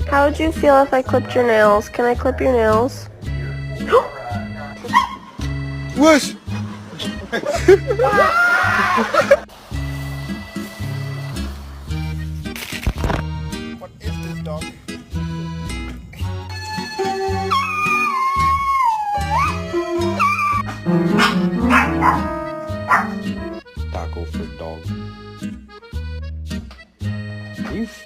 How would you feel if I clipped your nails? Can I clip your nails? Whoosh! What is this, dog? Taco for dog. Beef.